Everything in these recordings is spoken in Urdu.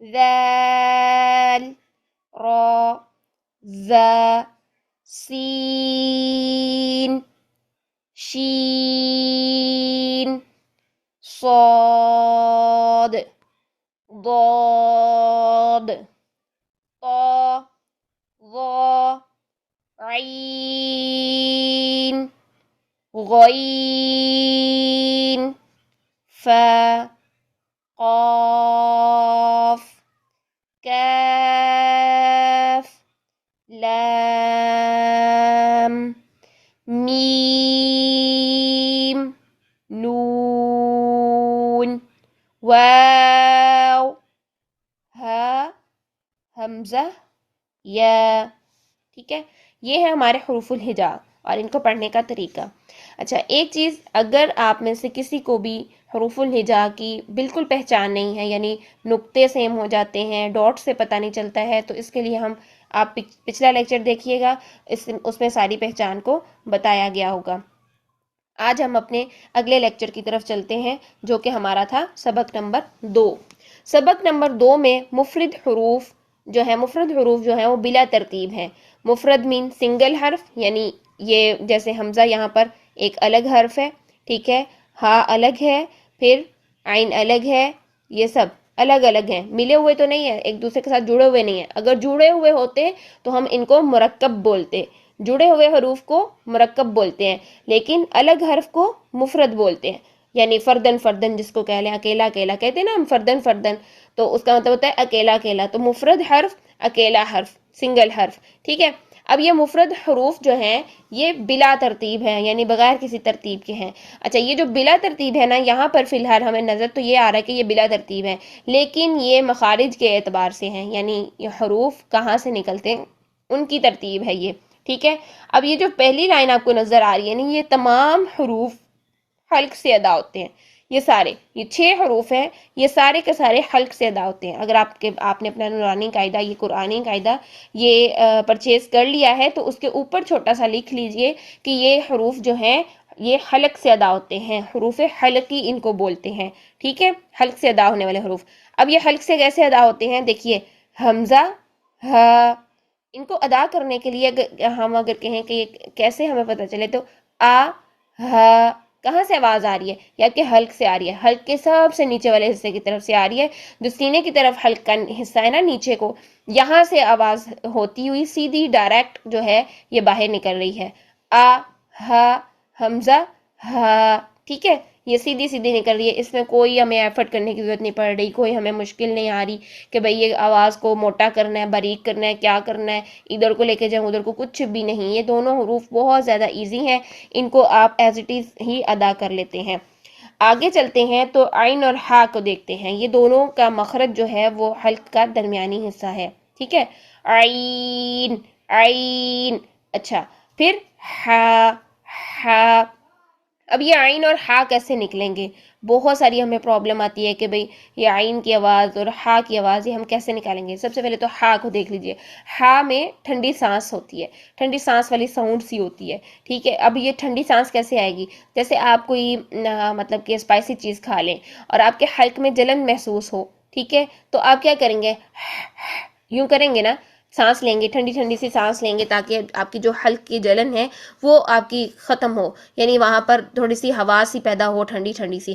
ذال را ذا سين شين صاد ضاد طا ظا عين غين فا قاف كاف لام ميم نون واو حمزہ یا. ٹھیک ہے، یہ ہے ہمارے حروف الہجا اور ان کو پڑھنے کا طریقہ. اچھا، ایک چیز، اگر آپ میں سے کسی کو بھی حروف الہجا کی بالکل پہچان نہیں ہے، یعنی نقطے سیم ہو جاتے ہیں، ڈاٹ سے پتہ نہیں چلتا ہے، تو اس کے لیے آپ پچھلا لیکچر دیکھیے گا، اس میں ساری پہچان کو بتایا گیا ہوگا. آج ہم اپنے اگلے لیکچر کی طرف چلتے ہیں، جو کہ ہمارا تھا سبق نمبر 2. سبق نمبر 2 میں مفرد حروف جو ہیں وہ بلا ترتیب ہیں. مفرد مین سنگل حرف، یعنی یہ جیسے حمزہ یہاں پر ایک الگ حرف ہے، ٹھیک ہے، ہا الگ ہے، پھر عین الگ ہے، یہ سب الگ الگ ہیں، ملے ہوئے تو نہیں ہے، ایک دوسرے کے ساتھ جڑے ہوئے نہیں ہیں. اگر جڑے ہوئے ہوتے تو ہم ان کو مرکب بولتے، جڑے ہوئے حروف کو مرکب بولتے ہیں، لیکن الگ حرف کو مفرد بولتے ہیں. یعنی فردن فردن جس کو کہہ لیں، اکیلا اکیلا کہتے ہیں نا ہم، فردن فردن، تو اس کا مطلب ہوتا ہے اکیلا اکیلا. تو مفرد حرف، اکیلا حرف، سنگل حرف. ٹھیک ہے، اب یہ مفرد حروف جو ہیں یہ بلا ترتیب ہیں، یعنی بغیر کسی ترتیب کے ہیں. اچھا، یہ جو بلا ترتیب ہے نا، یہاں پر فی الحال ہمیں نظر تو یہ آ رہا ہے کہ یہ بلا ترتیب ہے، لیکن یہ مخارج کے اعتبار سے ہیں، یعنی یہ حروف کہاں سے نکلتے ہیں ان کی ترتیب ہے یہ. ٹھیک ہے، اب یہ جو پہلی لائن آپ کو نظر آ رہی ہے نا، یہ تمام حروف حلق سے ادا ہوتے ہیں. یہ 6 حروف ہیں، یہ سارے کے سارے حلق سے ادا ہوتے ہیں. اگر آپ نے اپنا نورانی قاعدہ، یہ قرآنی قاعدہ یہ پرچیز کر لیا ہے، تو اس کے اوپر چھوٹا سا لکھ لیجئے کہ یہ حروف جو ہیں یہ حلق سے ادا ہوتے ہیں، حروف حلقی ان کو بولتے ہیں. ٹھیک ہے، حلق سے ادا ہونے والے حروف. اب یہ حلق سے کیسے ادا ہوتے ہیں؟ دیکھیے، حمزہ، ہا، ان کو ادا کرنے کے لیے اگر کہیں کہ یہ کیسے ہمیں پتہ چلے، تو آ، ہا، کہاں سے آواز آ رہی ہے؟ یا کہ حلق سے آ رہی ہے، حلق کے سب سے نیچے والے حصے کی طرف سے آ رہی ہے، جو سینے کی طرف حلق کا حصہ ہے نا نیچے کو، یہاں سے آواز ہوتی ہوئی سیدھی ڈائریکٹ جو ہے یہ باہر نکل رہی ہے. آ، ہا، حمزہ، ہا. ٹھیک ہے، یہ سیدھی سیدھی نکل رہی ہے، اس میں کوئی ہمیں ایفرٹ کرنے کی ضرورت نہیں پڑ رہی، کوئی ہمیں مشکل نہیں آ رہی کہ بھئی یہ آواز کو موٹا کرنا ہے، باریک کرنا ہے، کیا کرنا ہے، ادھر کو لے کے جائیں ادھر کو، کچھ بھی نہیں. یہ دونوں حروف بہت زیادہ ایزی ہیں، ان کو آپ ایز اٹ از ہی ادا کر لیتے ہیں. آگے چلتے ہیں تو عین اور ہا کو دیکھتے ہیں. یہ دونوں کا مخرج جو ہے وہ حلق کا درمیانی حصہ ہے. ٹھیک ہے، عین، عین. اچھا، پھر ہا، ہا. اب یہ عین اور ہا کیسے نکلیں گے؟ بہت ساری ہمیں پرابلم آتی ہے کہ بھئی یہ عین کی آواز اور ہا کی آواز یہ ہم کیسے نکالیں گے. سب سے پہلے تو ہا کو دیکھ لیجئے. ہا میں ٹھنڈی سانس ہوتی ہے، ٹھنڈی سانس والی ساؤنڈ سی ہوتی ہے. ٹھیک ہے، اب یہ ٹھنڈی سانس کیسے آئے گی؟ جیسے آپ کوئی مطلب کہ اسپائسی چیز کھا لیں اور آپ کے حلق میں جلن محسوس ہو، ٹھیک ہے، تو آپ کیا کریں گے؟ یوں کریں گے نا، سانس لیں گے، ٹھنڈی ٹھنڈی سی سانس لیں گے، تاکہ آپ کی جو حلق کی جلن ہے وہ آپ کی ختم ہو، یعنی وہاں پر تھوڑی سی ہوا سی پیدا ہو، ٹھنڈی ٹھنڈی سی،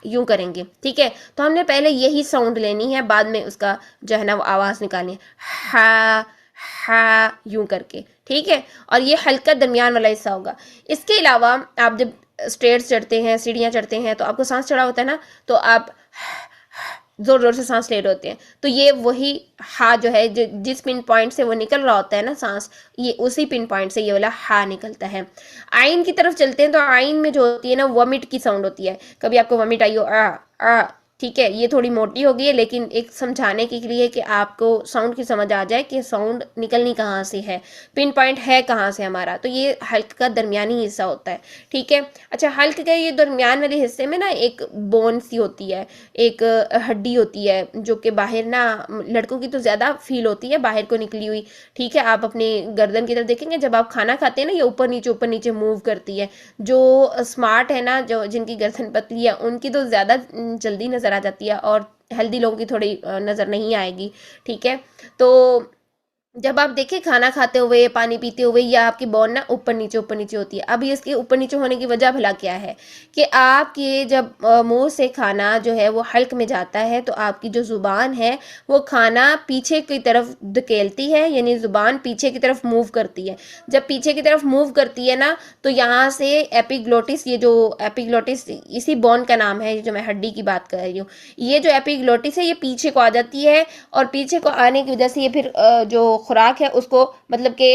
یوں کریں گے. ٹھیک ہے، تو ہم نے پہلے یہی ساؤنڈ لینی ہے، بعد میں اس کا جو ہے نا وہ آواز نکالنی ہے، ہا، ہا، یوں کر کے. ٹھیک ہے، اور یہ حلق کا درمیان والا حصہ ہوگا. اس کے علاوہ آپ جب اسٹیئرز چڑھتے ہیں، سیڑھیاں چڑھتے ہیں، تو آپ کو سانس چڑھا ہوتا ہے نا، تو آپ زور زور سے سانس لے رہے ہوتے ہیں، تو یہ وہی ہا جو ہے جس پن پوائنٹ سے وہ نکل رہا ہوتا ہے نا سانس، یہ اسی پن پوائنٹ سے یہ والا ہا نکلتا ہے. عین کی طرف چلتے ہیں تو عین میں جو ہوتی ہے نا ومٹ کی ساؤنڈ ہوتی ہے. کبھی آپ کو ومٹ آئی ہو، آ. ٹھیک ہے، یہ تھوڑی موٹی ہوگی ہے، لیکن ایک سمجھانے کے لیے کہ آپ کو ساؤنڈ کی سمجھ آ جائے کہ ساؤنڈ نکلنی کہاں سے ہے، پن پوائنٹ ہے کہاں سے ہمارا. تو یہ حلق کا درمیانی حصہ ہوتا ہے. ٹھیک ہے، اچھا، حلق کے یہ درمیان والے حصے میں نا ایک بون سی ہوتی ہے، ایک ہڈی ہوتی ہے، جو کہ باہر نا لڑکوں کی تو زیادہ فیل ہوتی ہے باہر کو نکلی ہوئی. ٹھیک ہے، آپ اپنی گردن کی طرف دیکھیں گے، جب آپ کھانا کھاتے ہیں نا، یہ اوپر نیچے موو کرتی ہے. جو اسمارٹ ہے نا، جو جن کی گردن پتلی ہے، ان کی تو زیادہ جلدی نظر آ جاتی ہے، اور ہیلدی لوگوں کی تھوڑی نظر نہیں آئے گی. ٹھیک ہے، تو جب آپ دیکھیں کھانا کھاتے ہوئے، پانی پیتے ہوئے، یا آپ کی بون نا اوپر نیچے ہوتی ہے. اب اس کے اوپر نیچے ہونے کی وجہ بھلا کیا ہے؟ کہ آپ کے جب منہ سے کھانا جو ہے وہ حلق میں جاتا ہے، تو آپ کی جو زبان ہے وہ کھانا پیچھے کی طرف دھکیلتی ہے، یعنی زبان پیچھے کی طرف موو کرتی ہے. جب پیچھے کی طرف موو کرتی ہے نا، تو یہاں سے ایپیگلوٹس، یہ جو ایپیگلوٹس اسی بون کا نام ہے جو میں ہڈی کی بات کر رہی ہوں، یہ جو ایپیگلوٹس ہے یہ پیچھے کو آ جاتی ہے، اور پیچھے کو آنے کی وجہ سے یہ پھر جو خوراک ہے اس کو، مطلب کہ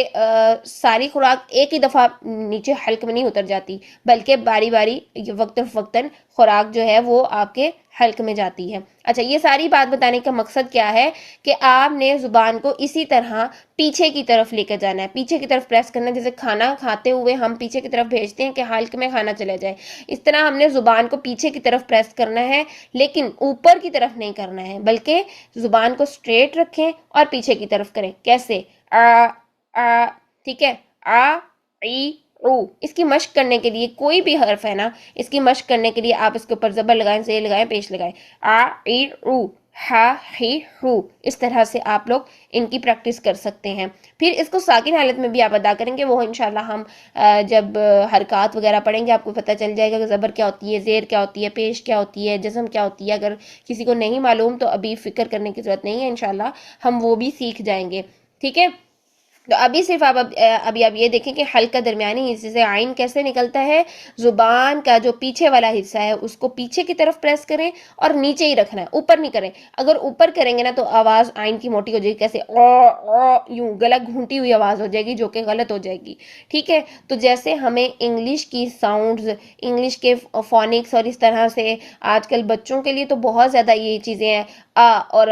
ساری خوراک ایک ہی دفعہ نیچے حلق میں نہیں اتر جاتی، بلکہ باری باری وقتاً فوقتاً خوراک جو ہے وہ آپ کے حلق میں جاتی ہے. اچھا یہ ساری بات بتانے کا مقصد کیا ہے کہ آپ نے زبان کو اسی طرح پیچھے کی طرف لے کر جانا ہے, پیچھے کی طرف پریس کرنا ہے, جیسے کھانا کھاتے ہوئے ہم پیچھے کی طرف بھیجتے ہیں کہ حلق میں کھانا چلا جائے, اس طرح ہم نے زبان کو پیچھے کی طرف پریس کرنا ہے, لیکن اوپر کی طرف نہیں کرنا ہے, بلکہ زبان کو اسٹریٹ رکھیں اور پیچھے کی طرف کریں. کیسے؟ آ, ٹھیک ہے, آ ای او. اس کی مشق کرنے کے لیے کوئی بھی حرف ہے نا, اس کی مشق کرنے کے لیے آپ اس کے اوپر زبر لگائیں, زیر لگائیں, پیش لگائیں. آ ای او, ہا ہی ہو. اس طرح سے آپ لوگ ان کی پریکٹس کر سکتے ہیں. پھر اس کو ساکن حالت میں بھی آپ ادا کریں گے, وہ انشاءاللہ ہم جب حرکات وغیرہ پڑھیں گے آپ کو پتہ چل جائے گا کہ زبر کیا ہوتی ہے, زیر کیا ہوتی ہے, پیش کیا ہوتی ہے, جزم کیا ہوتی ہے. اگر کسی کو نہیں معلوم تو ابھی فکر کرنے کی ضرورت نہیں ہے, انشاءاللہ ہم وہ بھی سیکھ جائیں گے. ٹھیک ہے, تو ابھی صرف ابھی آپ یہ دیکھیں کہ حلق کا درمیانی حصے سے عین کیسے نکلتا ہے. زبان کا جو پیچھے والا حصہ ہے اس کو پیچھے کی طرف پریس کریں اور نیچے ہی رکھنا ہے, اوپر نہیں کریں. اگر اوپر کریں گے نا تو آواز عین کی موٹی ہو جائے گی, کیسے یوں گلا گھونٹی ہوئی آواز ہو جائے گی, جو کہ غلط ہو جائے گی. ٹھیک ہے, تو جیسے ہمیں انگلش کی ساؤنڈز, انگلش کے فونکس, اور اس طرح سے آج کل بچوں کے لیے تو بہت زیادہ یہ چیزیں ہیں, اور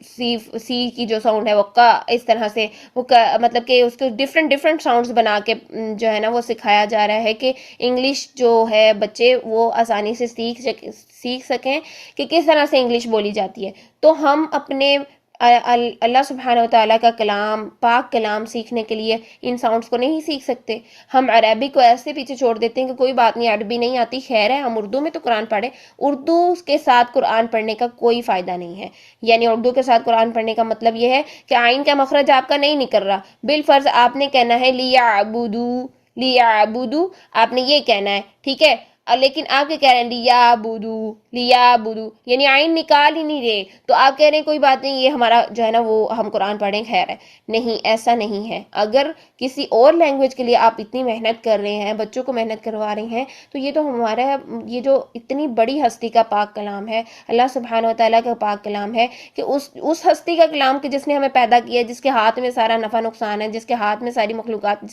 سی کی جو ساؤنڈ ہے وہ کا, اس طرح سے وہ مطلب کہ اس کو ڈفرنٹ ساؤنڈز بنا کے جو ہے نا وہ سکھایا جا رہا ہے کہ انگلش جو ہے بچے وہ آسانی سے سیکھ سکیں کہ کس طرح سے انگلش بولی جاتی ہے. تو ہم اپنے اللہ سبحانہ و تعالیٰ کا کلام, پاک کلام سیکھنے کے لیے ان ساؤنڈز کو نہیں سیکھ سکتے. ہم عربی کو ایسے پیچھے چھوڑ دیتے ہیں کہ کوئی بات نہیں, عربی نہیں آتی, خیر ہے ہم اردو میں تو قرآن پڑھیں. اردو کے ساتھ قرآن پڑھنے کا کوئی فائدہ نہیں ہے. یعنی اردو کے ساتھ قرآن پڑھنے کا مطلب یہ ہے کہ عین کا مخرج آپ کا نہیں نکل رہا, بالفرض آپ نے کہنا ہے لیعبدو, لیعبدو, آپ نے یہ کہنا ہے. ٹھیک ہے, لیکن آپ کے کہہ رہے ہیں لیعبدو, لیعبدو, یعنی عین نکال ہی نہیں رہے, تو آپ کہہ رہے ہیں کوئی بات نہیں, یہ ہمارا جو ہے نا وہ ہم قرآن پڑھیں, خیر ہے. نہیں, ایسا نہیں ہے. اگر کسی اور لینگویج کے لیے آپ اتنی محنت کر رہے ہیں, بچوں کو محنت کروا رہے ہیں, تو یہ تو ہمارا, یہ جو اتنی بڑی ہستی کا پاک کلام ہے, اللہ سبحانہ و تعالیٰ کا پاک کلام ہے, کہ اس ہستی کا کلام کہ جس نے ہمیں پیدا کیا, جس کے ہاتھ میں سارا نفع نقصان ہے, جس کے ہاتھ میں ساری مخلوقات,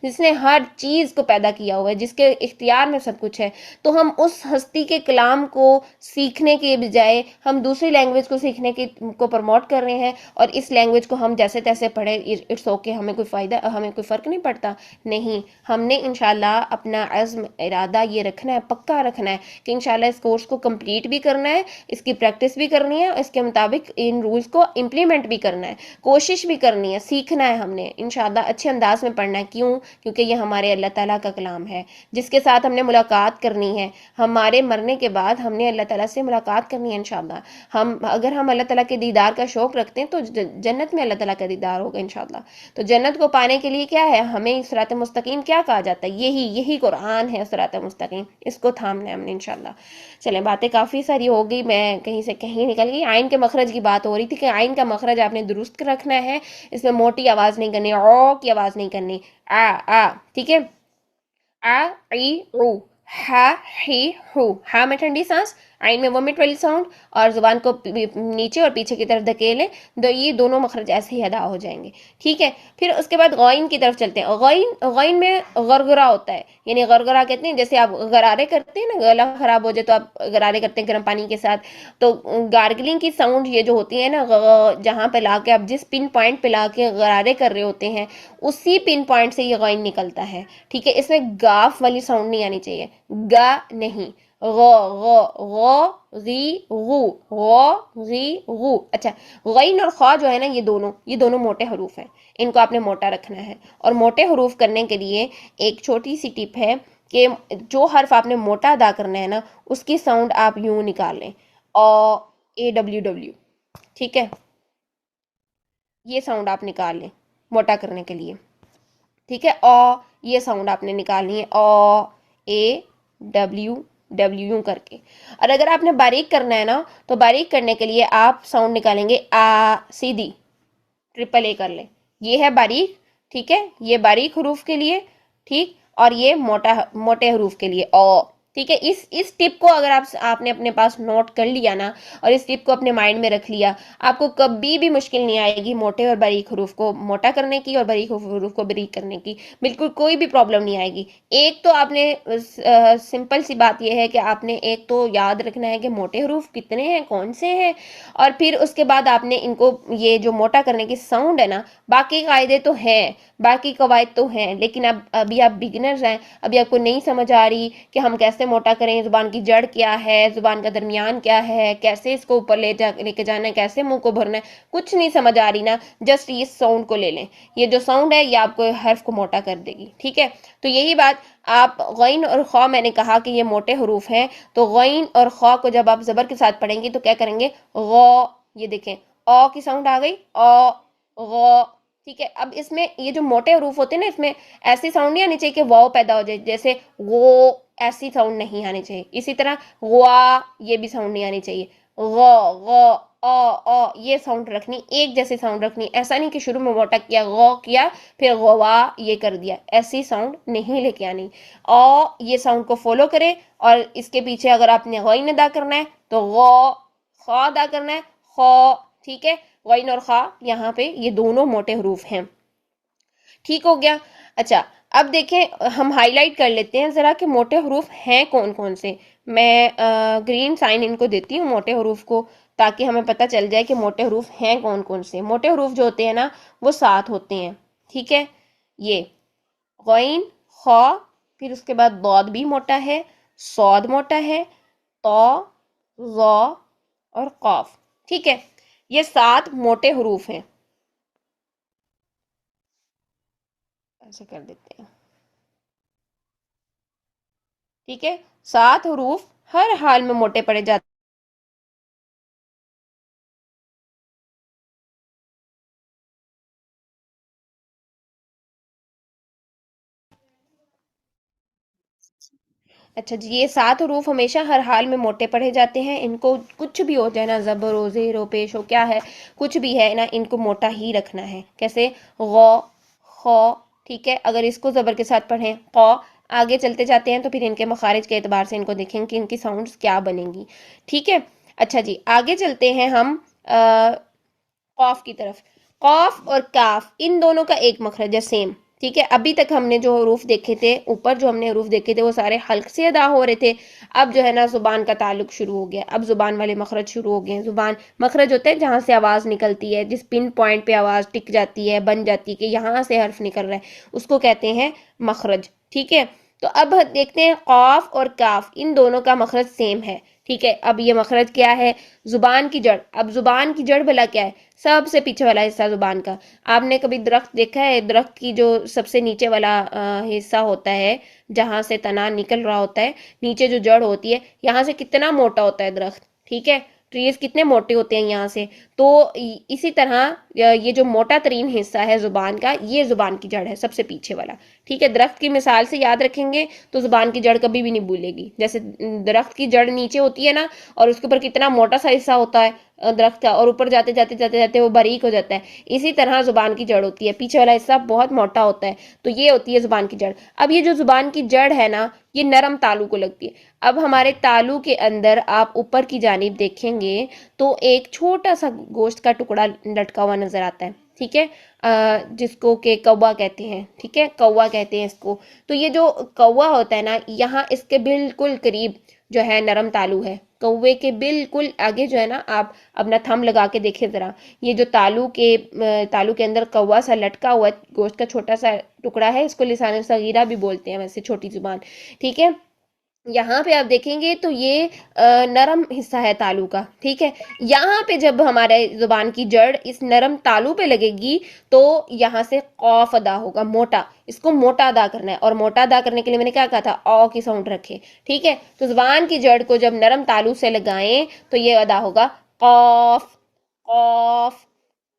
جس نے ہر چیز کو پیدا کیا ہوا ہے, جس کے اختیار میں سب کچھ ہے, تو ہم اس ہستی کے کلام کو سیکھنے کے بجائے ہم دوسری لینگویج کو سیکھنے کو پروموٹ کر رہے ہیں, اور اس لینگویج کو ہم جیسے تیسے پڑھیں, اٹس اوکے, ہمیں کوئی فائدہ, ہمیں کوئی فرق نہیں پڑتا. نہیں, ہم نے انشاءاللہ اپنا عزم, ارادہ یہ رکھنا ہے, پکا رکھنا ہے کہ انشاءاللہ اس کورس کو کمپلیٹ بھی کرنا ہے, اس کی پریکٹس بھی کرنی ہے, اور اس کے مطابق ان رولز کو امپلیمنٹ بھی کرنا ہے, کوشش بھی کرنی ہے, سیکھنا ہے ہم نے انشاءاللہ اچھے انداز میں پڑھنا ہے. کیوں؟ کیونکہ یہ ہمارے اللہ تعالیٰ کا کلام ہے, جس کے ساتھ ہم نے ملاقات کرنی ہے. ہمارے مرنے کے بعد ہم نے اللہ تعالیٰ سے ملاقات کرنی ہے انشاءاللہ. اگر ہم اللہ تعالیٰ کے دیدار کا شوق رکھتے ہیں تو جنت میں اللہ تعالیٰ کا دیدار ہوگا انشاءاللہ. تو جنت کو پانے کے لیے کیا ہے, ہمیں صراط مستقیم کیا کہا جاتا ہے, یہی قرآن ہے صراط مستقیم, اس کو تھامنا ہے ہم نے انشاءاللہ. چلیں, باتیں کافی ساری ہو گئی, میں کہیں سے کہیں نکل گئی. عین کے مخرج کی بات ہو رہی تھی کہ عین کا مخرج آپ نے درست رکھنا ہے, اس میں موٹی آواز نہیں کرنی, او کی آواز نہیں کرنی, ٹھیک ہے, آ ای او, ہا ہی ہو, ہا میں ٹھنڈی سانس, عین میں ومٹ والی ساؤنڈ, اور زبان کو نیچے اور پیچھے کی طرف دھکیلیں, یہ دونوں مخرج ایسے ہی ادا ہو جائیں گے. ٹھیک ہے, پھر اس کے بعد غین کی طرف چلتے ہیں. غین میں غرغرہ ہوتا ہے, یعنی غرغرہ کہتے ہیں جیسے آپ غرارے کرتے ہیں نا, گلا خراب ہو جائے تو آپ غرارے کرتے ہیں گرم پانی کے ساتھ, تو گارگلنگ کی ساؤنڈ یہ جو ہوتی ہے نا, جہاں پہ لا کے آپ جس پن پوائنٹ پہ لا کے غرارے کر رہے ہوتے ہیں, اسی پن پوائنٹ سے یہ غین نکلتا ہے. ٹھیک ہے, اس میں گاف والی ساؤنڈ نہیں آنی چاہیے, گا نہیں, غی غو. اچھا, غین اور خا جو ہے نا, یہ دونوں موٹے حروف ہیں, ان کو آپ نے موٹا رکھنا ہے. اور موٹے حروف کرنے کے لیے ایک چھوٹی سی ٹپ ہے کہ جو حرف آپ نے موٹا ادا کرنا ہے نا, اس کی ساؤنڈ آپ یوں نکال لیں, AWW. ٹھیک ہے, یہ ساؤنڈ آپ نکال لیں موٹا کرنے کے لیے. ٹھیک ہے, یہ ساؤنڈ آپ نے نکالنی ہے, AWW یوں کر کے. اور اگر آپ نے باریک کرنا ہے نا, تو باریک کرنے کے لیے آپ ساؤنڈ نکالیں گے سیدھی, ٹرپل اے کر لیں, یہ ہے باریک. ٹھیک ہے, یہ باریک حروف کے لیے. ٹھیک, اور یہ موٹے حروف کے لیے, ٹھیک ہے، اس ٹپ کو اگر آپ نے اپنے پاس نوٹ کر لیا نا، اور اس ٹپ کو اپنے مائنڈ میں رکھ لیا، آپ کو کبھی بھی مشکل نہیں آئے گی موٹے اور باریک حروف کو موٹا کرنے کی اور باریک حروف کو باریک کرنے کی، بالکل کوئی بھی پرابلم نہیں آئے گی۔ ایک تو آپ نے سمپل سی بات یہ ہے کہ آپ نے ایک تو یاد رکھنا ہے کہ موٹے حروف کتنے ہیں، کون سے ہیں، اور پھر اس کے بعد آپ نے ان کو یہ جو موٹا کرنے کی ساؤنڈ ہے نا، باقی قاعدے تو ہیں، باقی قواعد تو ہیں، لیکن ابھی آپ بگنرز ہیں، ابھی آپ کو نہیں سمجھ آ رہی کہ ہم کیسے موٹا کریں، زبان کی جڑ کیا ہے، زبان کا درمیان کیا ہے، کیسے اس کو اوپر لے کے جانا ہے، کیسے منہ کو بھرنا ہے، کچھ نہیں سمجھ آ رہی نا، جسٹ یہ ساؤنڈ کو لے لیں، یہ جو ساؤنڈ ہے یہ آپ کو حرف کو موٹا کر دے گی، ٹھیک ہے؟ تو یہی بات، آپ غین اور خا، میں نے کہا کہ یہ موٹے حروف ہیں، تو غین اور خا کو جب آپ زبر کے ساتھ پڑھیں گی تو کیا کریں گے؟ غ، یہ دیکھیں او کی ساؤنڈ آ گئی، او، غ، ٹھیک ہے؟ اب اس میں یہ جو موٹے حروف ہوتے ہیں نا، اس میں ایسی ساؤنڈ نہیں آنی چاہیے کہ واو پیدا ہو جائے، جیسے وہ، ایسی ساؤنڈ نہیں آنی چاہیے، اسی طرح غوا، یہ بھی ساؤنڈ نہیں آنی چاہیے، غ، غ، او، یہ ساؤنڈ رکھنی، ایک جیسی ساؤنڈ رکھنی، ایسا نہیں کہ شروع میں موٹا کیا، غ کیا، پھر غوا یہ کر دیا، ایسی ساؤنڈ نہیں لے کے آنی، او یہ ساؤنڈ کو فالو کرے، اور اس کے پیچھے اگر آپ نے غین ادا کرنا ہے تو غ، خا ادا کرنا ہے، خا، ٹھیک ہے؟ غین اور خا یہاں پہ یہ دونوں موٹے حروف ہیں، ٹھیک ہو گیا؟ اچھا، اب دیکھیں ہم ہائی لائٹ کر لیتے ہیں ذرا کہ موٹے حروف ہیں کون کون سے۔ میں گرین سائن ان کو دیتی ہوں موٹے حروف کو، تاکہ ہمیں پتہ چل جائے کہ موٹے حروف ہیں کون کون سے۔ موٹے حروف جو ہوتے ہیں نا وہ 7 ہوتے ہیں، ٹھیک ہے؟ یہ غین، خا، پھر اس کے بعد ضاد بھی موٹا ہے، صاد موٹا ہے، طا، ظا اور قاف، ٹھیک ہے؟ یہ 7 موٹے حروف ہیں، ایسے کر دیتے ہیں، ٹھیک ہے؟ 7 حروف ہر حال میں موٹے پڑے جاتے ہیں۔ اچھا جی، یہ 7 حروف ہمیشہ ہر حال میں موٹے پڑھے جاتے ہیں، ان کو کچھ بھی ہو جائے نا، زبر ہو، زیر ہو، پیش ہو، کیا ہے، کچھ بھی ہے نا، ان کو موٹا ہی رکھنا ہے۔ کیسے؟ غ، خ، ٹھیک ہے؟ اگر اس کو زبر کے ساتھ پڑھیں ق، آگے چلتے جاتے ہیں تو پھر ان کے مخارج کے اعتبار سے ان کو دیکھیں کہ ان کی ساؤنڈز کیا بنیں گی، ٹھیک ہے؟ اچھا جی، آگے چلتے ہیں ہم قاف کی طرف۔ قاف اور کاف ان دونوں کا ایک مخرج ہے، سیم، ٹھیک ہے؟ ابھی تک ہم نے جو حروف دیکھے تھے اوپر، جو ہم نے حروف دیکھے تھے وہ سارے حلق سے ادا ہو رہے تھے، اب جو ہے نا زبان کا تعلق شروع ہو گیا، اب زبان والے مخرج شروع ہو گئے ہیں۔ زبان مخرج ہوتا ہے جہاں سے آواز نکلتی ہے، جس پن پوائنٹ پہ آواز ٹک جاتی ہے، بن جاتی ہے کہ یہاں سے حرف نکل رہا ہے، اس کو کہتے ہیں مخرج، ٹھیک ہے؟ تو اب دیکھتے ہیں قاف اور کاف ان دونوں کا مخرج سیم ہے، ٹھیک ہے؟ اب یہ مخرج کیا ہے؟ زبان کی جڑ۔ اب زبان کی جڑ بلا کیا ہے؟ سب سے پیچھے والا حصہ زبان کا۔ آپ نے کبھی درخت دیکھا ہے؟ درخت کی جو سب سے نیچے والا حصہ ہوتا ہے، جہاں سے تنا نکل رہا ہوتا ہے، نیچے جو جڑ ہوتی ہے، یہاں سے کتنا موٹا ہوتا ہے درخت، ٹھیک ہے؟ ٹریز کتنے موٹے ہوتے ہیں یہاں سے، تو اسی طرح یہ جو موٹا ترین حصہ ہے زبان کا، یہ زبان کی جڑ ہے، سب سے پیچھے والا، ٹھیک ہے؟ درخت کی مثال سے یاد رکھیں گے تو زبان کی جڑ کبھی بھی نہیں بھولے گی۔ جیسے درخت کی جڑ نیچے ہوتی ہے نا، اور اس کے اوپر کتنا موٹا سا حصہ ہوتا ہے درخت کا، اور اوپر جاتے جاتے جاتے جاتے وہ باریک ہو جاتا ہے، اسی طرح زبان کی جڑ ہوتی ہے، پیچھے والا حصہ بہت موٹا ہوتا ہے، تو یہ ہوتی ہے زبان کی جڑ۔ اب یہ جو زبان کی جڑ ہے نا، یہ نرم تالو کو لگتی ہے۔ اب ہمارے تالو کے اندر آپ اوپر کی جانب دیکھیں گے تو ایک چھوٹا سا گوشت کا ٹکڑا لٹکا ہوا نظر آتا ہے، ٹھیک ہے؟ جس کو کہ کوا کہتے ہیں، ٹھیک ہے؟ کوا کہتے ہیں اس کو۔ تو یہ جو کوا ہوتا ہے نا، یہاں اس کے بالکل قریب جو ہے نرم تالو ہے، کوے کے بالکل آگے جو ہے نا، آپ اپنا تھم لگا کے دیکھیں ذرا، یہ جو تالو کے اندر کوا سا لٹکا ہوا گوشت کا چھوٹا سا ٹکڑا ہے، اس کو لسان صغیرہ بھی بولتے ہیں ویسے، چھوٹی زبان، ٹھیک ہے؟ یہاں پہ آپ دیکھیں گے تو یہ نرم حصہ ہے تالو کا، ٹھیک ہے؟ یہاں پہ جب ہمارے زبان کی جڑ اس نرم تالو پہ لگے گی تو یہاں سے قاف ادا ہوگا، موٹا، اس کو موٹا ادا کرنا ہے، اور موٹا ادا کرنے کے لیے میں نے کیا کہا تھا؟ او کی ساؤنڈ رکھے، ٹھیک ہے؟ تو زبان کی جڑ کو جب نرم تالو سے لگائیں تو یہ ادا ہوگا قاف، قاف،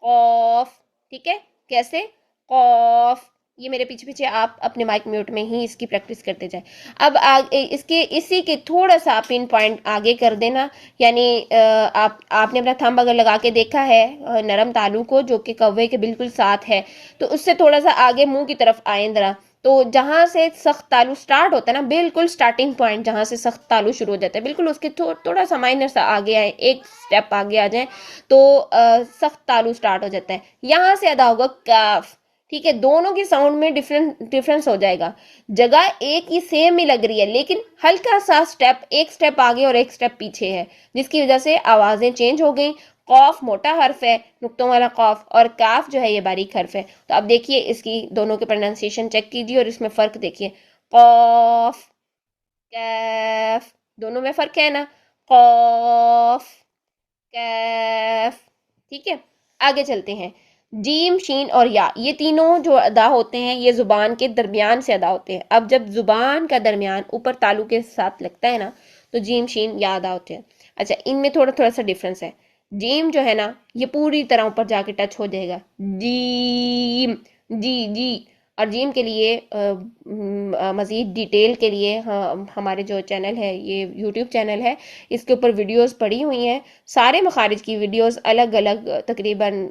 قاف، ٹھیک ہے؟ کیسے؟ قاف، یہ میرے پیچھے پیچھے آپ اپنے مائک میوٹ میں ہی اس کی پریکٹس کرتے جائیں۔ اب اسی کے تھوڑا سا پن پوائنٹ آگے کر دینا، یعنی آپ نے اپنا تھمب اگر لگا کے دیکھا ہے نرم تالو کو جو کہ کوے کے بالکل ساتھ ہے، تو اس سے تھوڑا سا آگے منہ کی طرف آئیں ذرا، تو جہاں سے سخت تالو سٹارٹ ہوتا ہے نا، بالکل سٹارٹنگ پوائنٹ جہاں سے سخت تالو شروع ہو جاتا ہے، بالکل اس کے تھوڑا سا مائنر سا آگے آئے، ایک سٹیپ آگے آ جائیں تو سخت تالو سٹارٹ ہو جاتا ہے، یہاں سے ادا ہوگا کاف. ٹھیک ہے، دونوں کی ساؤنڈ میں ڈفرنس ہو جائے گا، جگہ ایک ہی سیم ہی لگ رہی ہے لیکن ہلکا سا سٹیپ، ایک سٹیپ آگے اور ایک سٹیپ پیچھے ہے، جس کی وجہ سے آوازیں چینج ہو گئیں. قوف موٹا حرف ہے، نقطوں والا قوف، اور کاف جو ہے یہ باریک حرف ہے. تو اب دیکھیے اس کی دونوں کے پروننسیشن چیک کیجیے اور اس میں فرق دیکھیے. قوف، کیف، دونوں میں فرق ہے نا، قوف، کیف. ٹھیک ہے، آگے چلتے ہیں. جیم، شین اور یا، یہ تینوں جو ادا ہوتے ہیں یہ زبان کے درمیان سے ادا ہوتے ہیں. اب جب زبان کا درمیان اوپر تالو کے ساتھ لگتا ہے نا تو جیم، شین، یا ادا ہوتے ہیں. اچھا، ان میں تھوڑا تھوڑا سا ڈفرنس ہے. جیم جو ہے نا یہ پوری طرح اوپر جا کے ٹچ ہو جائے گا، جیم، جی جی. اور جیم کے لیے مزید ڈیٹیل کے لیے ہمارے جو چینل ہے، یہ یوٹیوب چینل ہے، اس کے اوپر ویڈیوز پڑی ہوئی ہیں، سارے مخارج کی ویڈیوز الگ الگ، تقریباً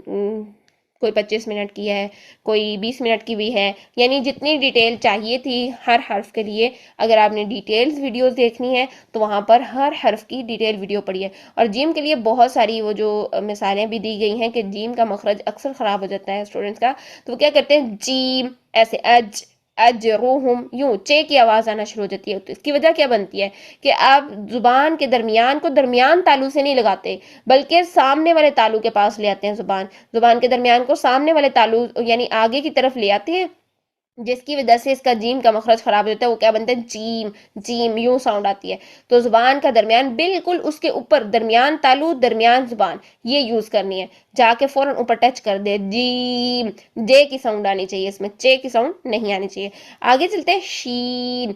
کوئی 25 منٹ کی ہے، کوئی 20 منٹ کی بھی ہے، یعنی جتنی ڈیٹیل چاہیے تھی ہر حرف کے لیے، اگر آپ نے ڈیٹیلز ویڈیوز دیکھنی ہے تو وہاں پر ہر حرف کی ڈیٹیل ویڈیو پڑی ہے. اور جیم کے لیے بہت ساری وہ جو مثالیں بھی دی گئی ہیں کہ جیم کا مخرج اکثر خراب ہو جاتا ہے اسٹوڈنٹس کا، تو وہ کیا کرتے ہیں، جیم ایسے، اج، اجروہم، یوں چے کی آواز آنا شروع ہو جاتی ہے. تو اس کی وجہ کیا بنتی ہے کہ آپ زبان کے درمیان کو درمیان تالو سے نہیں لگاتے بلکہ سامنے والے تالو کے پاس لے آتے ہیں، زبان کے درمیان کو سامنے والے تالو یعنی آگے کی طرف لے آتے ہیں، جس کی وجہ سے اس کا جیم کا مخرج خراب ہو جاتا ہے. وہ کیا بنتا ہے، جیم، جیم، یوں ساؤنڈ آتی ہے. تو زبان کا درمیان بالکل اس کے اوپر، درمیان تالو درمیان زبان، یہ یوز کرنی ہے. جا کے فوراً اوپر ٹچ کر دے، جیم، جے کی ساؤنڈ آنی چاہیے، اس میں چے کی ساؤنڈ نہیں آنی چاہیے. آگے چلتے ہیں، شین.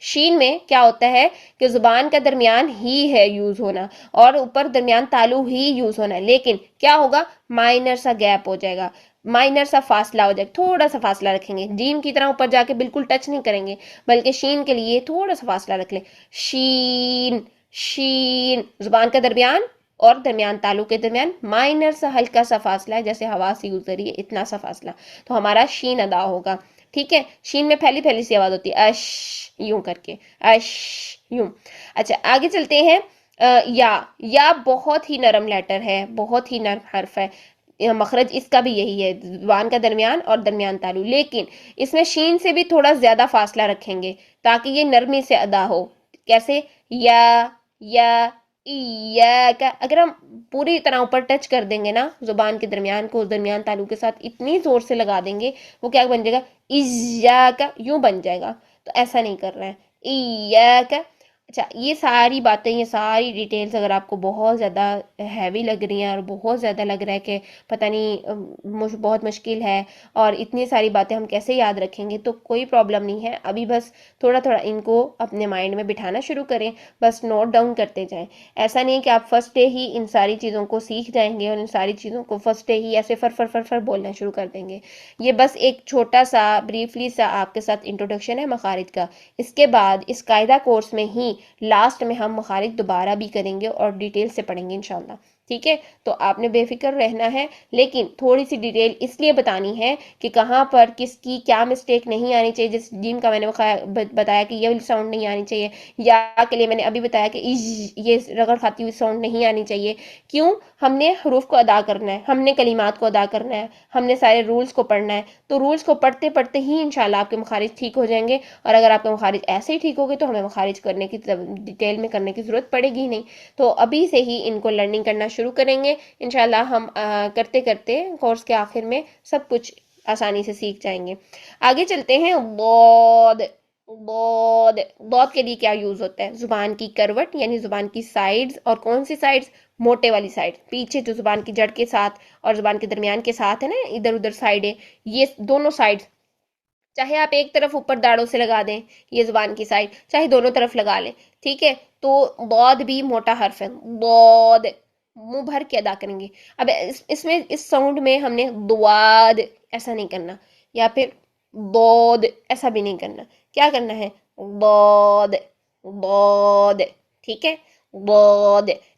شین میں کیا ہوتا ہے کہ زبان کا درمیان ہی ہے یوز ہونا اور اوپر درمیان تالو ہی یوز ہونا ہے، لیکن کیا ہوگا، مائنر سا گیپ ہو جائے گا، مائنر سا فاصلہ ہو جائے گا، تھوڑا سا فاصلہ رکھیں گے. جیم کی طرح اوپر جا کے بالکل ٹچ نہیں کریں گے بلکہ شین کے لیے تھوڑا سا فاصلہ رکھ لیں. شین، شین، زبان کا درمیان اور درمیان تالو کے درمیان مائنر سا ہلکا سا فاصلہ ہے، جیسے ہوا سے یوز کریے اتنا سا فاصلہ، تو ہمارا شین ادا ہوگا. ٹھیک ہے، شین میں پہلی پہلی سی آواز ہوتی ہے اش، یوں کر کے، اش، یوں. اچھا، آگے چلتے ہیں. یا بہت ہی نرم لیٹر ہے، بہت ہی نرم حرف ہے، مخرج اس کا بھی یہی ہے، زبان کا درمیان اور درمیان تالو، لیکن اس میں شین سے بھی تھوڑا زیادہ فاصلہ رکھیں گے تاکہ یہ نرمی سے ادا ہو. کیسے، یا کا اگر ہم پوری طرح اوپر ٹچ کر دیں گے نا زبان کے درمیان کو درمیان تالو کے ساتھ اتنی زور سے لگا دیں گے، وہ کیا بن جائے گا، کا یوں بن جائے گا. تو ایسا نہیں کر رہا ہے، کا. اچھا، یہ ساری باتیں، یہ ساری ڈیٹیلز اگر آپ کو بہت زیادہ ہیوی لگ رہی ہیں اور بہت زیادہ لگ رہا ہے کہ پتہ نہیں بہت مشکل ہے اور اتنی ساری باتیں ہم کیسے یاد رکھیں گے، تو کوئی پرابلم نہیں ہے. ابھی بس تھوڑا تھوڑا ان کو اپنے مائنڈ میں بٹھانا شروع کریں، بس نوٹ ڈاؤن کرتے جائیں. ایسا نہیں ہے کہ آپ فرسٹ ڈے ہی ان ساری چیزوں کو سیکھ جائیں گے اور ان ساری چیزوں کو فرسٹ ڈے ہی ایسے فر فر فر فر بولنا شروع کر دیں گے. یہ بس ایک چھوٹا سا بریفلی سا آپ کے ساتھ انٹروڈکشن ہے مخارج کا. اس کے بعد اس قاعدہ کورس میں ہی لاسٹ میں ہم مخارج دوبارہ بھی کریں گے اور ڈیٹیل سے پڑھیں گے انشاءاللہ. ٹھیک ہے، تو آپ نے بے فکر رہنا ہے، لیکن تھوڑی سی ڈیٹیل اس لیے بتانی ہے کہ کہاں پر کس کی کیا مسٹیک نہیں آنی چاہیے. جس جیم کا میں نے بتایا کہ یہ والی ساؤنڈ نہیں آنی چاہیے، یا کے لیے میں نے ابھی بتایا کہ یہ رگڑ کھاتی ہوئی ساؤنڈ نہیں آنی چاہیے. کیوں، ہم نے حروف کو ادا کرنا ہے، ہم نے کلمات کو ادا کرنا ہے، ہم نے سارے رولز کو پڑھنا ہے. تو رولز کو پڑھتے پڑھتے ہی انشاءاللہ آپ کے مخارج ٹھیک ہو جائیں گے. اور اگر آپ کے مخارج ایسے ہی ٹھیک ہو گئے تو ہمیں مخارج کرنے کی ڈیٹیل میں کرنے کی ضرورت پڑے گی نہیں. تو ابھی سے ہی ان کو لرننگ کرنا شروع کریں گے انشاءاللہ. ہم کرتے کرتے کورس کے آخر میں سب کچھ آسانی سے سیکھ جائیں گے. آگے چلتے ہیں. ضاد کے لیے کیا یوز ہوتا ہے، زبان کی کروٹ یعنی زبان کی سائیڈز. اور کون سی سائیڈز، موٹے والی سائیڈ، پیچھے جو زبان کی جڑ کے ساتھ اور زبان کے درمیان کے ساتھ ہے نا، ادھر ادھر سائیڈ ہے، یہ دونوں سائیڈ، چاہے آپ ایک طرف اوپر داڑوں سے لگا دیں یہ زبان کی سائڈ، چاہے دونوں طرف لگا لیں. ٹھیک ہے، تو ضاد بھی موٹا حرف ہے، ضاد منہ بھر کے ادا کریں گے. اب اس میں اس ساؤنڈ میں ہم نے دواد ایسا نہیں کرنا، یا پھر ضاد ایسا بھی نہیں کرنا. کیا کرنا ہے، ضاد، ضاد. ٹھیک ہے، ضاد.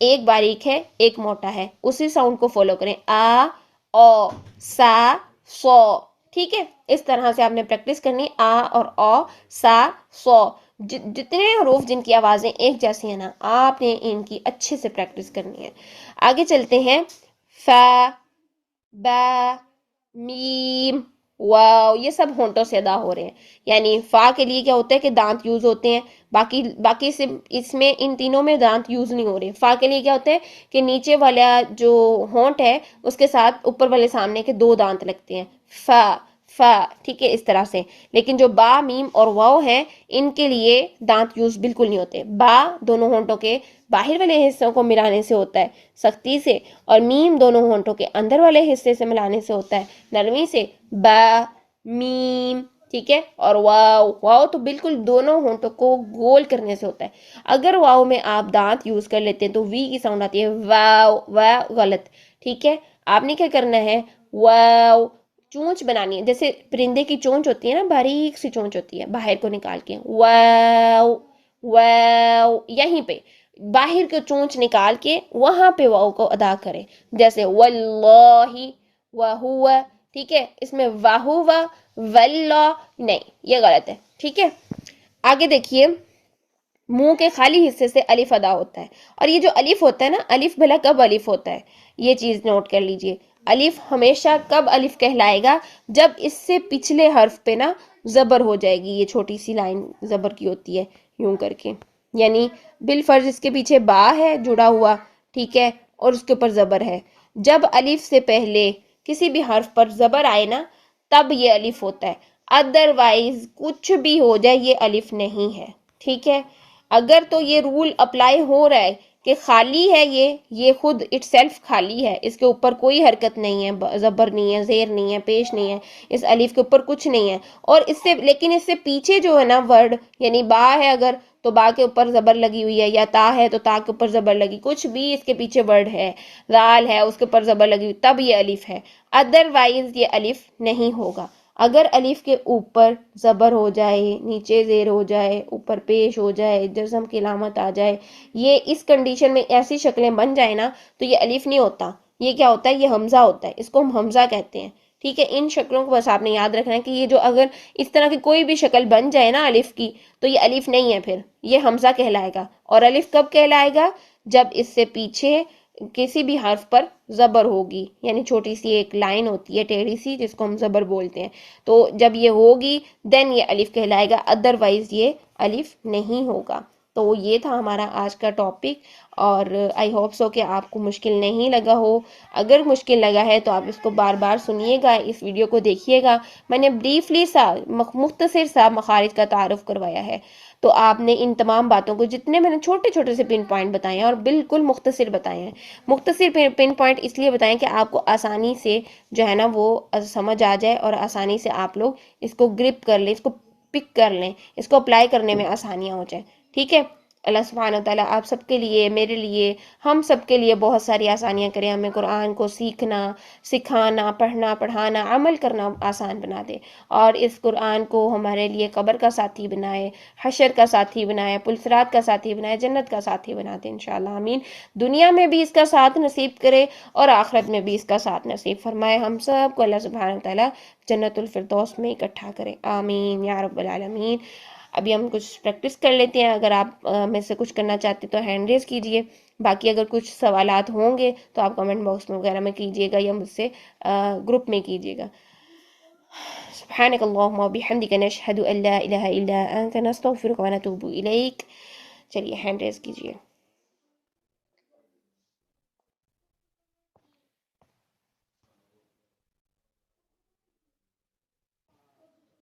ایک باریک ہے ایک موٹا ہے، اسی ساؤنڈ کو فالو کریں، آ او سا سو، ٹھیک ہے، اس طرح سے آپ نے پریکٹس کرنی، آ اور او سا سو، جتنے حروف جن کی آوازیں ایک جیسی ہیں نا آپ نے ان کی اچھے سے پریکٹس کرنی ہے۔ آگے چلتے ہیں، فا با میم واو، یہ سب ہونٹوں سے ادا ہو رہے ہیں، یعنی فا کے لیے کیا ہوتا ہے کہ دانت یوز ہوتے ہیں، باقی سے اس میں ان تینوں میں دانت یوز نہیں ہو رہے۔ فا کے لیے کیا ہوتا ہے کہ نیچے والا جو ہونٹ ہے اس کے ساتھ اوپر والے سامنے کے دو دانت لگتے ہیں، فا فا، ٹھیک ہے، اس طرح سے۔ لیکن جو با میم اور واو ہیں ان کے لیے دانت یوز بالکل نہیں ہوتے، با دونوں ہونٹوں کے باہر والے حصوں کو ملانے سے ہوتا ہے سختی سے، اور میم دونوں ہونٹوں کے اندر والے حصے سے ملانے سے ہوتا ہے نرمی سے، با میم، ٹھیک ہے، اور واو، واو تو بالکل دونوں ہونٹوں کو گول کرنے سے ہوتا ہے۔ اگر واو میں آپ دانت یوز کر لیتے ہیں تو وی کی ساؤنڈ آتی ہے واو، واو غلط، ٹھیک ہے، آپ نے کیا کرنا ہے، واو چونچ بنانی ہے، جیسے پرندے کی چونچ ہوتی ہے نا، باریک سی چونچ ہوتی ہے باہر کو نکال کے، واو واو، یہیں پہ باہر کو چونچ نکال کے وہاں پہ واو کو ادا کریں، جیسے واللہ وہو، ٹھیک ہے، اس میں واہو واللہ نہیں، یہ غلط ہے، ٹھیک ہے۔ آگے دیکھیے، منہ کے خالی حصے سے الف ادا ہوتا ہے، اور یہ جو الف ہوتا ہے نا، الف بھلا کب الف ہوتا ہے، یہ چیز نوٹ کر لیجئے، الف ہمیشہ کب الف کہلائے گا، جب اس سے پچھلے حرف پہ نا زبر ہو جائے گی، یہ چھوٹی سی لائن زبر کی ہوتی ہے یوں کر کے، یعنی بالفرض اس کے پیچھے با ہے جڑا ہوا، ٹھیک ہے، اور اس کے اوپر زبر ہے، جب الف سے پہلے کسی بھی حرف پر زبر آئے نا تب یہ الف ہوتا ہے، ادروائز کچھ بھی ہو جائے یہ الف نہیں ہے، ٹھیک ہے۔ اگر تو یہ رول اپلائی ہو رہا ہے کہ خالی ہے، یہ خود اٹ سیلف خالی ہے، اس کے اوپر کوئی حرکت نہیں ہے، زبر نہیں ہے، زیر نہیں ہے، پیش نہیں ہے، اس الف کے اوپر کچھ نہیں ہے، اور اس سے لیکن اس سے پیچھے جو ہے نا ورڈ، یعنی با ہے اگر تو با کے اوپر زبر لگی ہوئی ہے، یا تا ہے تو تا کے اوپر زبر لگی، کچھ بھی اس کے پیچھے ورڈ ہے، رال ہے اس کے اوپر زبر لگی ہوئی، تب یہ الف ہے، ادروائز یہ الف نہیں ہوگا۔ اگر الف کے اوپر زبر ہو جائے، نیچے زیر ہو جائے، اوپر پیش ہو جائے، جزم کی علامت آ جائے، یہ اس کنڈیشن میں ایسی شکلیں بن جائیں نا تو یہ الف نہیں ہوتا، یہ کیا ہوتا ہے، یہ حمزہ ہوتا ہے، اس کو ہم حمزہ کہتے ہیں، ٹھیک ہے۔ ان شکلوں کو بس آپ نے یاد رکھنا ہے کہ یہ جو اگر اس طرح کی کوئی بھی شکل بن جائے نا الف کی تو یہ الف نہیں ہے، پھر یہ حمزہ کہلائے گا، اور الف کب کہلائے گا، جب اس سے پیچھے کسی بھی حرف پر زبر ہوگی، یعنی چھوٹی سی ایک لائن ہوتی ہے ٹیڑھی سی جس کو ہم زبر بولتے ہیں، تو جب یہ ہوگی دین یہ الف کہلائے گا، ادروائز یہ الف نہیں ہوگا۔ تو یہ تھا ہمارا آج کا ٹاپک، اور آئی ہوپ سو کہ آپ کو مشکل نہیں لگا ہو، اگر مشکل لگا ہے تو آپ اس کو بار بار سنیے گا، اس ویڈیو کو دیکھیے گا، میں نے بریفلی سا مختصر سا مخارج کا تعارف کروایا ہے، تو آپ نے ان تمام باتوں کو جتنے میں نے چھوٹے چھوٹے سے پن پوائنٹ بتائے ہیں اور بالکل مختصر بتائے ہیں، مختصر پن پوائنٹ اس لیے بتائیں کہ آپ کو آسانی سے جو ہے نا وہ سمجھ آ جائے، اور آسانی سے آپ لوگ اس کو گرپ کر لیں، اس کو پک کر لیں، اس کو اپلائی کرنے میں آسانیاں ہو جائیں، ٹھیک ہے۔ اللہ سبحانہ وتعالیٰ آپ سب کے لیے، میرے لیے، ہم سب کے لیے بہت ساری آسانیاں کریں، ہمیں قرآن کو سیکھنا، سکھانا، پڑھنا، پڑھانا، عمل کرنا آسان بنا دے، اور اس قرآن کو ہمارے لیے قبر کا ساتھی بنائے، حشر کا ساتھی بنائے، پلسرات کا ساتھی بنائے، جنت کا ساتھی بنا دے انشاءاللہ، آمین۔ دنیا میں بھی اس کا ساتھ نصیب کرے اور آخرت میں بھی اس کا ساتھ نصیب فرمائے، ہم سب کو اللہ سبحانہ وتعالیٰ جنت الفردوس میں اکٹھا کرے، آمین یا رب العالمین۔ ابھی ہم کچھ پریکٹس کر لیتے ہیں، اگر آپ میں سے کچھ کرنا چاہتے تو ہینڈ ریز کیجئے، باقی اگر کچھ سوالات ہوں گے تو آپ کمنٹ باکس میں وغیرہ میں کیجئے گا یا مجھ سے گروپ میں کیجئے گا۔ سبحانک اللہم و بحمدک نشہد ان لا الہ الا انت نستغفرک و نتوب الیک۔ چلیے ہینڈ ریز کیجئے۔